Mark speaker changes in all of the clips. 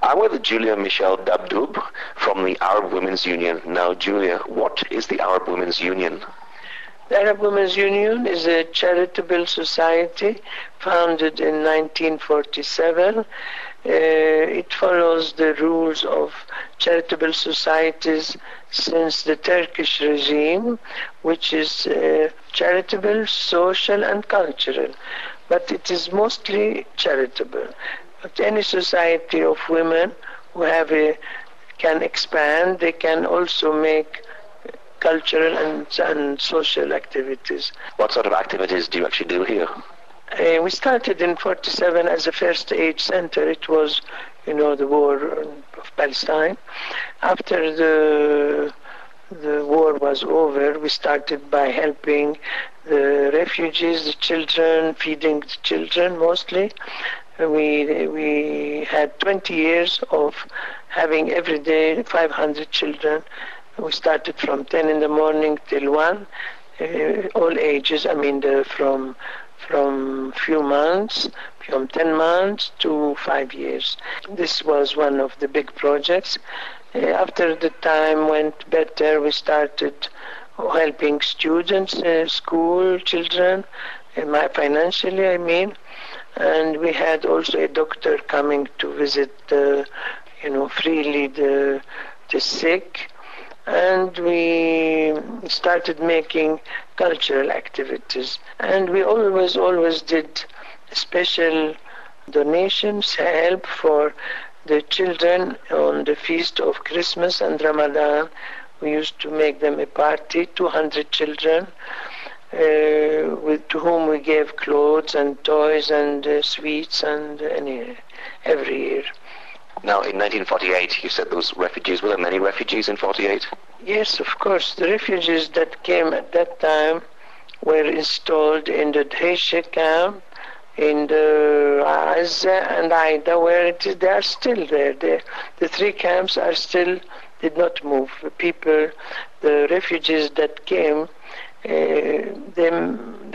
Speaker 1: I'm with Julia Michelle Dabdoub from the Arab Women's Union. Now, Julia, what is the Arab Women's Union?
Speaker 2: The Arab Women's Union is a charitable society founded in 1947. It follows the rules of charitable societies since the Turkish regime, which is charitable, social and cultural. But it is mostly charitable. But any society of women who can expand, they can also make cultural and social activities.
Speaker 1: What sort of activities do you actually do here?
Speaker 2: We started in 47 as a first aid center. It was, the war of Palestine. After the war was over, we started by helping the refugees, the children, feeding the children mostly. We had 20 years of having every day 500 children. We started from 10 in the morning till 1, all ages, from few months, from 10 months to 5 years. This was one of the big projects. After the time went better, we started helping students, school children, financially, and we had also a doctor coming to visit, freely the sick. And we started making cultural activities. And we always did special donations, help for the children on the feast of Christmas and Ramadan. We used to make them a party, 200 children, to whom we gave clothes and toys and sweets and every year.
Speaker 1: Now, in 1948, you said there was refugees. Were there many refugees in 48?
Speaker 2: Yes, of course. The refugees that came at that time were installed in the Dheisheh camp, in the Azza and Aida, where they are still there. The three camps did not move. The refugees that came, they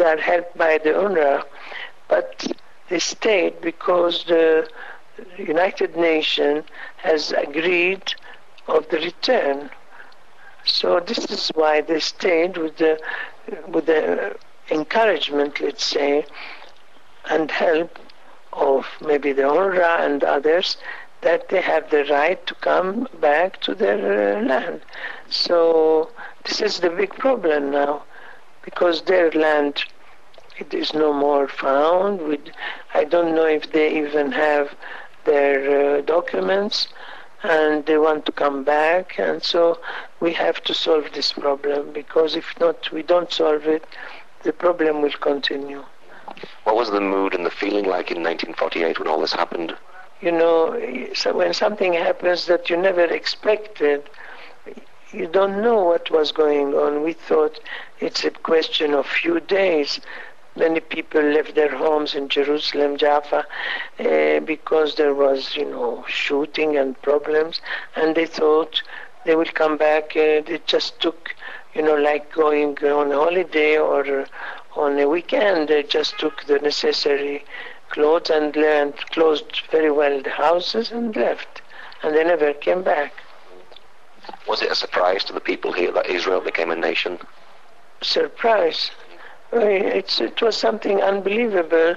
Speaker 2: are helped by the UNRWA, but they stayed because the United Nations has agreed of the return. So this is why they stayed with the encouragement, let's say, and help of maybe the UNRWA and others, that they have the right to come back to their land. So this is the big problem now, because their land, it is no more found. I don't know if they even have their documents, and they want to come back, and so we have to solve this problem, because if not, we don't solve it, the problem will continue.
Speaker 1: What was the mood and the feeling like in 1948 when all this happened?
Speaker 2: So when something happens that you never expected, you don't know what was going on. We thought it's a question of few days. Many people left their homes in Jerusalem, Jaffa, because there was, shooting and problems, and they thought they will come back. They just took, like going on a holiday or on a weekend, they just took the necessary clothes and closed very well the houses and left, and they never came back.
Speaker 1: Was it a surprise to the people here that Israel became a nation?
Speaker 2: Surprise. It was something unbelievable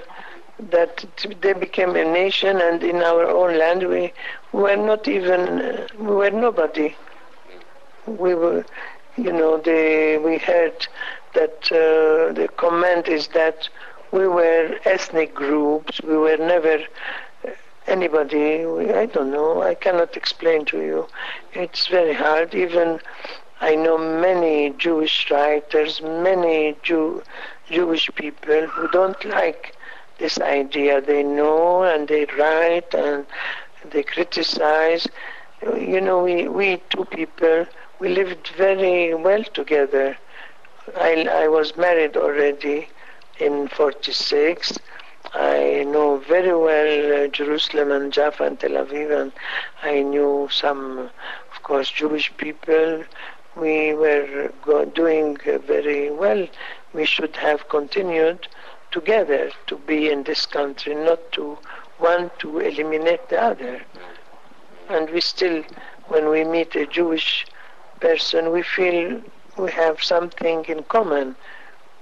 Speaker 2: that they became a nation, and in our own land we were nobody. We were, we heard that the comment is that we were ethnic groups. We were never anybody. I don't know. I cannot explain to you. It's very hard. Even I know many Jewish writers, many Jewish people who don't like this idea. They know and they write and they criticize. We two people, we lived very well together. I was married already in 46. I know very well Jerusalem and Jaffa and Tel Aviv, and I knew some, of course, Jewish people. We were doing very well. We should have continued together to be in this country, not to want to eliminate the other. And we still, when we meet a Jewish person, we feel we have something in common.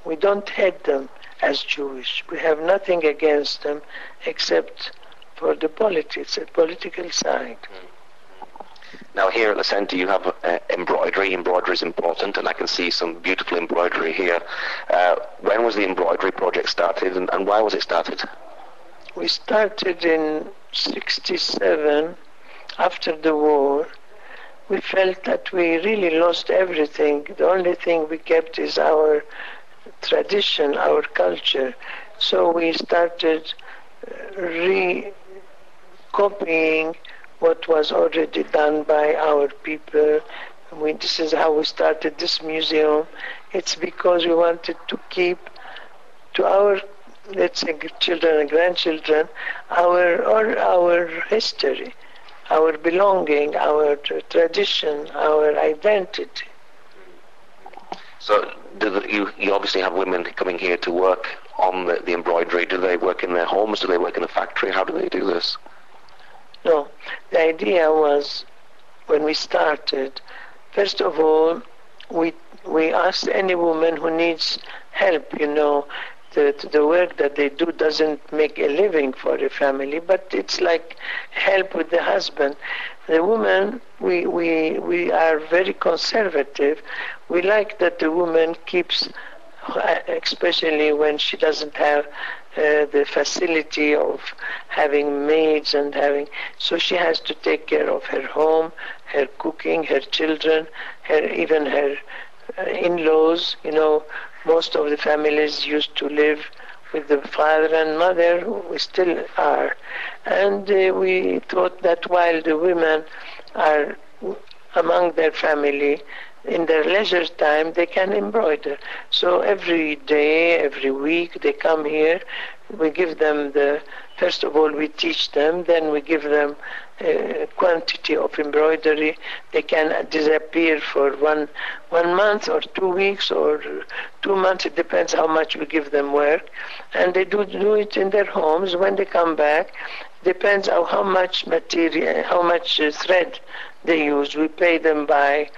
Speaker 2: We don't hate them as Jewish. We have nothing against them except for the politics, the political side.
Speaker 1: Now here at the centre you have embroidery. Embroidery is important, and I can see some beautiful embroidery here. When was the embroidery project started, and why was it started?
Speaker 2: We started in 1967, after the war. We felt that we really lost everything. The only thing we kept is our tradition, our culture. So we started copying what was already done by our people. This is how we started this museum. It's because we wanted to keep to our, let's say, children and grandchildren, our history, our belonging, our tradition, our identity.
Speaker 1: So you obviously have women coming here to work on the embroidery. Do they work in their homes? Do they work in a factory? How do they do this?
Speaker 2: No, the idea was, when we started, first of all, we asked any woman who needs help, the work that they do doesn't make a living for a family, but it's like help with the husband. The woman, we are very conservative. We like that the woman keeps, especially when she doesn't have the facility of having maids and so she has to take care of her home, her cooking, her children, even her in-laws. Most of the families used to live with the father and mother, we still are. And we thought that while the women are among their family, in their leisure time, they can embroider. So every day, every week, they come here. We give them first of all, we teach them, then we give them a quantity of embroidery. They can disappear for one month or 2 weeks or 2 months. It depends how much we give them work. And they do it in their homes. When they come back, depends on how much material, how much thread they use. We pay them by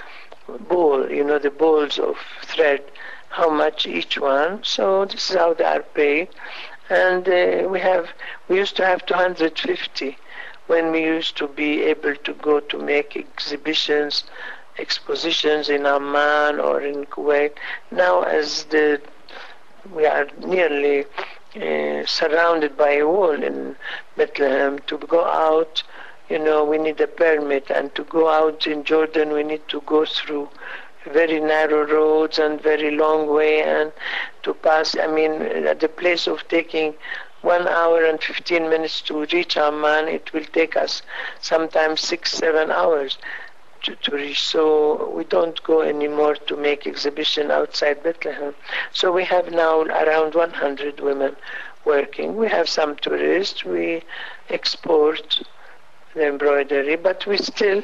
Speaker 2: ball, the balls of thread, how much each one. So this is how they are paid. And we used to have 250 when we used to be able to go to make expositions in Amman or in Kuwait. Now, as we are nearly surrounded by a wall in Bethlehem, to go out, we need a permit, and to go out in Jordan, we need to go through very narrow roads and very long way, and to pass, at the place of taking 1 hour and 15 minutes to reach Amman, it will take us sometimes 6-7 hours to reach. So we don't go anymore to make exhibition outside Bethlehem. So we have now around 100 women working. We have some tourists. We export the embroidery, but we still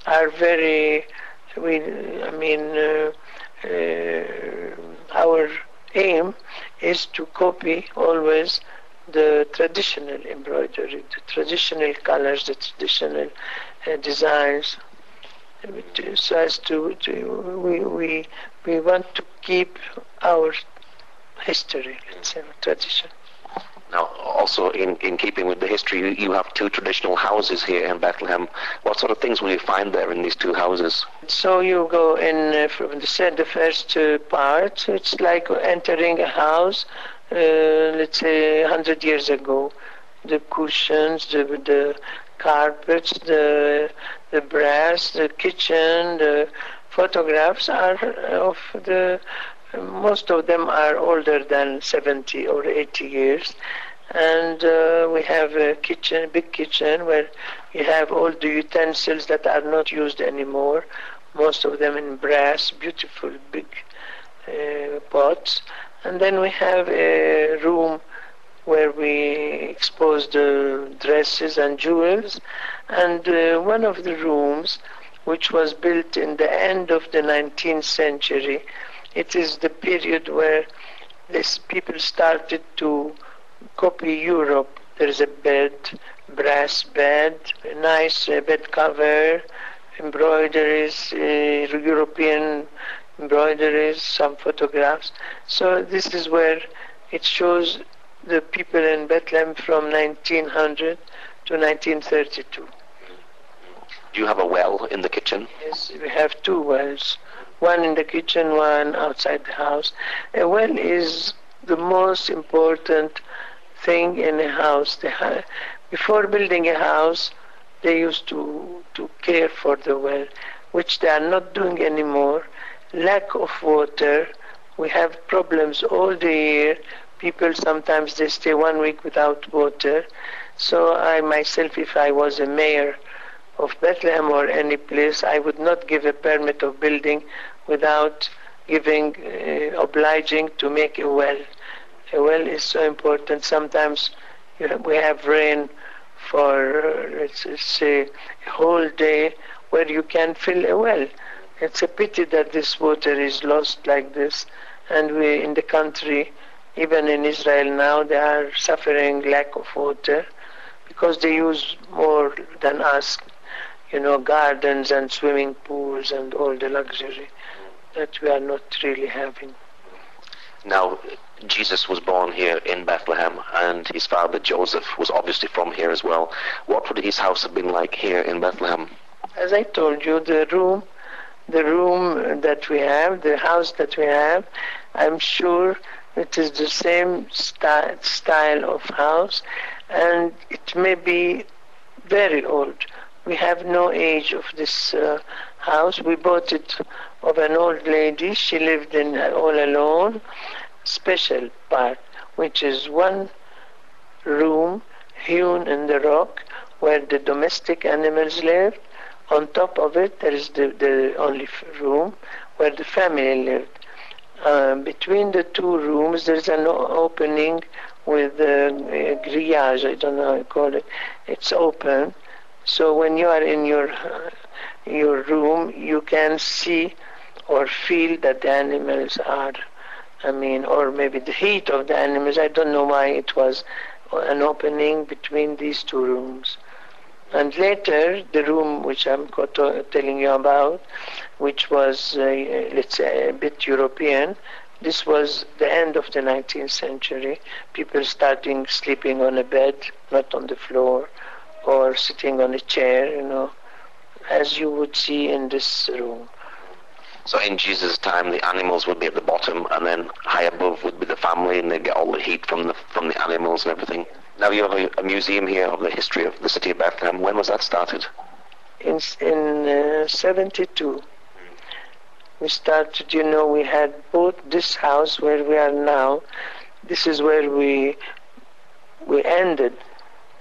Speaker 2: are our aim is to copy always the traditional embroidery, the traditional colors, the traditional designs. So as we want to keep our history, let's say, tradition.
Speaker 1: Now, also in keeping with the history, you have 2 traditional houses here in Bethlehem. What sort of things will you find there in these 2 houses?
Speaker 2: So you go in from the first part. It's like entering a house, let's say 100 years ago. The cushions, the carpets, the brass, the kitchen, the photographs are of most of them are older than 70 or 80 years. And we have a kitchen, big kitchen, where you have all the utensils that are not used anymore, most of them in brass, beautiful big pots. And then we have a room where we expose the dresses and jewels. And one of the rooms, which was built in the end of the 19th century, it is the period where these people started to copy Europe. There is a bed brass bed, a nice bed cover, embroideries, European embroideries, some photographs. So this is where it shows the people in Bethlehem from 1900 to 1932.
Speaker 1: Do you have a well in the kitchen?
Speaker 2: Yes, we have two wells. One in the kitchen, one outside the house. A well is the most important thing in a house. Before building a house, they used to care for the well, which they are not doing anymore. Lack of water. We have problems all the year. People sometimes they stay 1 week without water. So I myself, if I was a mayor of Bethlehem or any place, I would not give a permit of building without obliging to make a well. A well is so important. Sometimes we have rain for, let's say, a whole day where you can fill a well. It's a pity that this water is lost like this. And we, in the country, even in Israel now, they are suffering lack of water because they use more than us, gardens and swimming pools and all the luxury that we are not really having.
Speaker 1: Now, Jesus was born here in Bethlehem, and his father Joseph was obviously from here as well. What would his house have been like here in Bethlehem?
Speaker 2: As I told you, the room that we have, the house that we have, I'm sure it is the same style of house, and it may be very old. We have no age of this house. We bought it of an old lady. She lived in all alone. Special part, which is one room hewn in the rock where the domestic animals lived. On top of it, there is the only room where the family lived. Between the two rooms, there is an opening with a grillage. I don't know how you call it. It's open. So when you are in your room, you can see or feel that the animals are, or maybe the heat of the animals. I don't know why it was an opening between these two rooms. And later, the room which I'm telling you about, which was, let's say, a bit European, this was the end of the 19th century. People starting sleeping on a bed, not on the floor, or sitting on a chair, as you would see in this room.
Speaker 1: So in Jesus' time, the animals would be at the bottom, and then high above would be the family, and they'd get all the heat from the animals and everything. Now you have a museum here of the history of the city of Bethlehem. When was that started?
Speaker 2: In 72. We started, we had bought this house where we are now. This is where we ended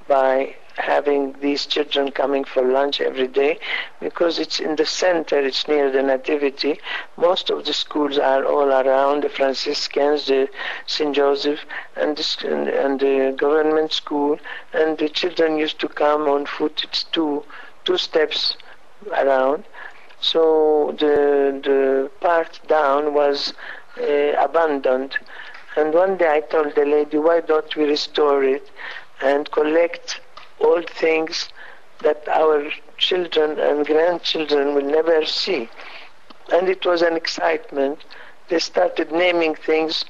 Speaker 2: by having these children coming for lunch every day, because it's in the center, it's near the Nativity. Most of the schools are all around, the Franciscans, the St. Joseph, and the government school, and the children used to come on foot. It's two steps around. So the part down was abandoned. And one day I told the lady, why don't we restore it and collect old things that our children and grandchildren will never see. And it was an excitement. They started naming things,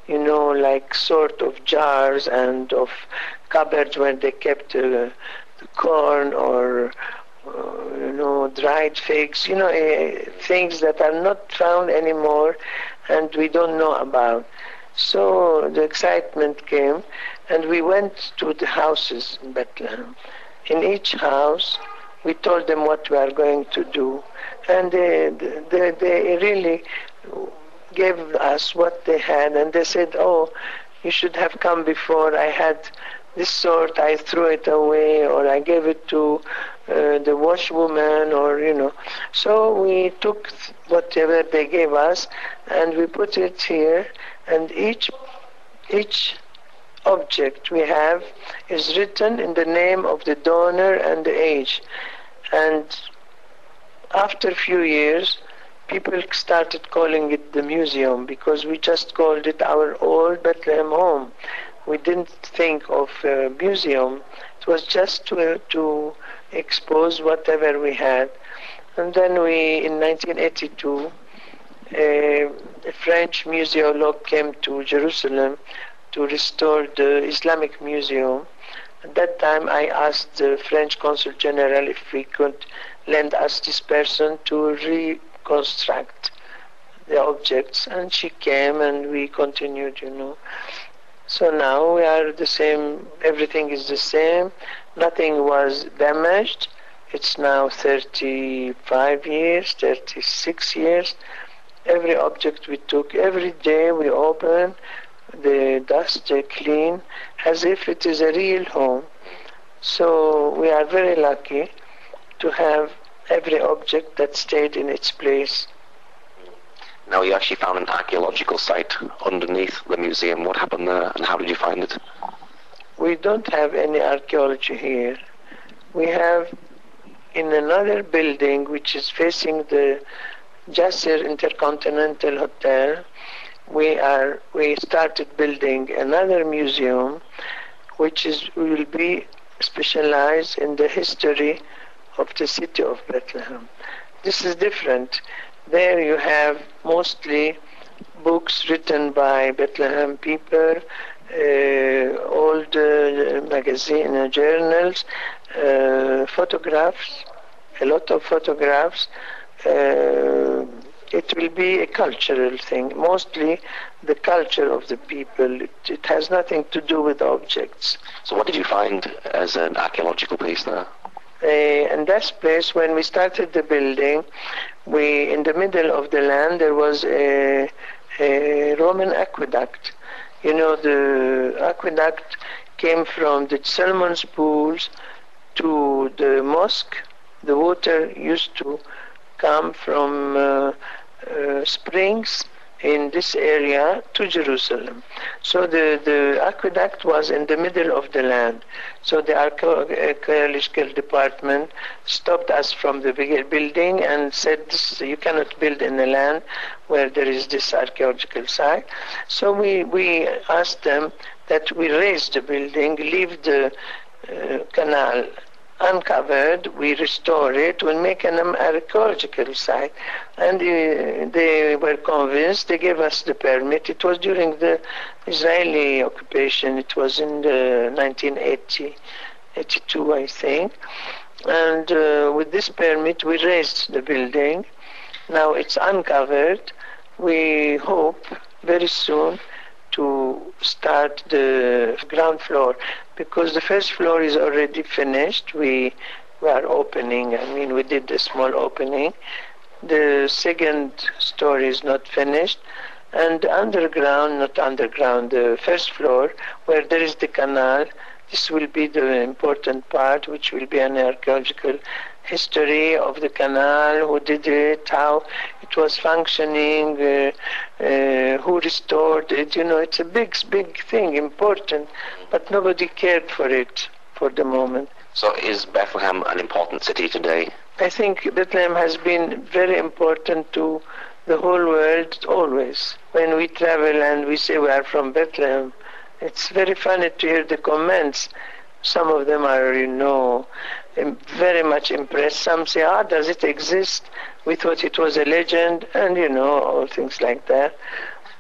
Speaker 2: like sort of jars and of cupboards where they kept the corn or, dried figs, things that are not found anymore and we don't know about. So the excitement came, and we went to the houses in Bethlehem. In each house, we told them what we are going to do, and they really gave us what they had, and they said, oh, you should have come before. I had this sort, I threw it away, or I gave it to the washwoman, or, So we took whatever they gave us, and we put it here, and each object we have is written in the name of the donor and the age. And after a few years, people started calling it the museum, because we just called it our old Bethlehem home. We didn't think of a museum. It was just to expose whatever we had. And then in 1982, a French museologist came to Jerusalem to restore the Islamic Museum. At that time, I asked the French Consul General if we could lend us this person to reconstruct the objects, and she came and we continued, So now we are the same, everything is the same, nothing was damaged. It's now 35 years, 36 years. Every object we took, every day we open, the dust clean, as if it is a real home. So we are very lucky to have every object that stayed in its place.
Speaker 1: Now you actually found an archaeological site underneath the museum. What happened there and how did you find it?
Speaker 2: We don't have any archaeology here. We have in another building which is facing the Jasser Intercontinental Hotel, we started building another museum which will be specialized in the history of the city of Bethlehem. This is different. There you have mostly books written by Bethlehem people, old magazine journals, photographs, a lot of photographs. It will be a cultural thing, mostly the culture of the people. It has nothing to do with objects.
Speaker 1: So what did you find as an archaeological piece there?
Speaker 2: In that place, when we started the building, in the middle of the land there was a Roman aqueduct. The aqueduct came from the Solomon's pools to the mosque. The water used to come from springs in this area to Jerusalem. So the aqueduct was in the middle of the land. So the archaeological department stopped us from the bigger building and said, you cannot build in a land where there is this archaeological site. So we asked them that we raise the building, leave the canal uncovered, we restore it, we'll make an archaeological site. And they were convinced, they gave us the permit. It was during the Israeli occupation, it was in the 1982, I think. And with this permit, we raised the building. Now it's uncovered. We hope very soon to start the ground floor, because the first floor is already finished. We are opening, we did a small opening. The second story is not finished, and the first floor, where there is the canal, this will be the important part, which will be an archaeological history of the canal, who did it, how it was functioning, who restored it. It's a big thing, important, but nobody cared for it for the moment.
Speaker 1: So is Bethlehem an important city today?
Speaker 2: I think Bethlehem has been very important to the whole world always. When we travel and we say we are from Bethlehem, it's very funny to hear the comments. Some of them are, very much impressed. Some say, does it exist? We thought it was a legend, and all things like that.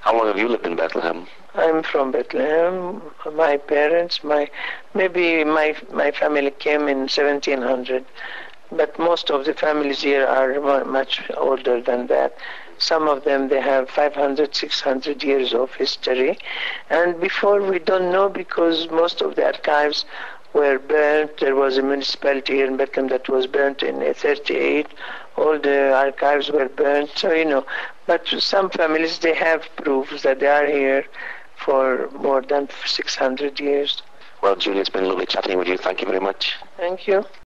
Speaker 1: How long have you lived in Bethlehem?
Speaker 2: I'm from Bethlehem. My parents, my family came in 1700, but most of the families here are much older than that. Some of them, they have 500, 600 years of history. And before, we don't know, because most of the archives were burnt. There was a municipality here in Bethlehem that was burnt in 1938. All the archives were burnt. So, but some families, they have proofs that they are here for more than 600 years.
Speaker 1: Well, Julie, it's been lovely chatting with you. Thank you very much.
Speaker 2: Thank you.